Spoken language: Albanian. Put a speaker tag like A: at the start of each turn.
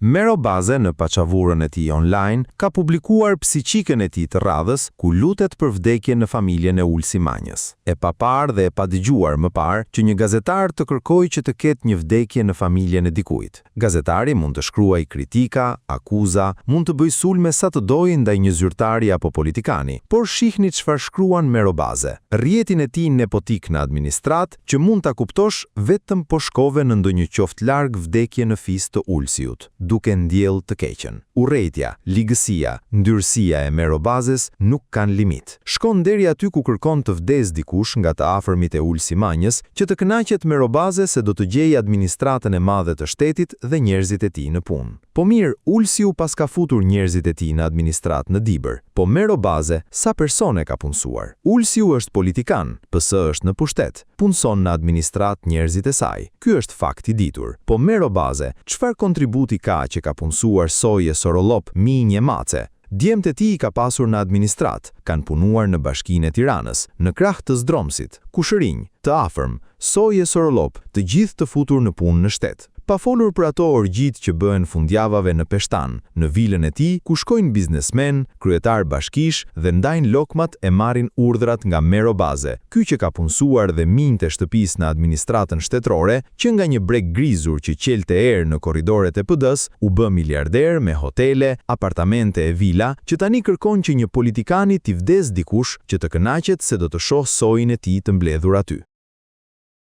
A: Mero Baze në paqavurën e tij online ka publikuar psiqikën e tij të radhës ku lutet për vdekjen në familjen e Ulsi Manjës. E pa parë dhe e pa dëgjuar më parë që një gazetar të kërkojë që të ketë një vdekje në familjen e dikujt. Gazetari mund të shkruajë kritika, akuza, mund të bëjë sulme sa të dojë ndaj një zyrtari apo politikani, por shihni çfarë shkruan Mero Baze. Rrjetin e tij nepotik në administrat që mund ta kuptosh vetëm po shkove në ndonjë qoftë larg vdekje në fis të Ulsiut, duke ndjell të keqen. Urrejtja, ligësia, ndyrësia e Mero Bazes nuk kanë limit. Shkon deri aty ku kërkon të vdes dikush nga të afërmit e Ulsi Manjës që të kënaqet Mero Baze se do të gjejë administratën e madhe të shtetit dhe njerëzit e tij në punë. Po mirë, Ulsiu pas ka futur njerëzit e tij në administrat në Dibër, po Mero Baze sa persone ka punësuar. Ulsiu është politikan, PS është në pushtet, punson në administrat njerëzit e saj. Ky është fakt i ditur. Po Mero Baze, çfarë kontributi ka që ka punësuar Soje Sorolop, Minje Mace? Djemt e tij ka pasur në administrat, kanë punuar në Bashkinë e Tiranës, në krah të Zdromsit, Kushërinj, të afërm, Soje Sorolop, të gjithë të futur në punë në shtet. Pa folur për ato orgjit që bëhen fundjavave në Peshtan, në vilën e tij ku shkojnë biznesmen, kryetar bashkish dhe ndajnë lokmat e marrin urdhrat nga Mero Baze. Ky që ka punësuar dhe minjtë shtëpisë në administratën shtetërore, që nga një breg grizur që qelte erë në korridoret e PD-s, u bë miliarder me hotele, apartamente e vila, që tani kërkon që një politikani t'i vdes dikush që të kënaqet se do të shohë sojin e tij të mbledhur aty.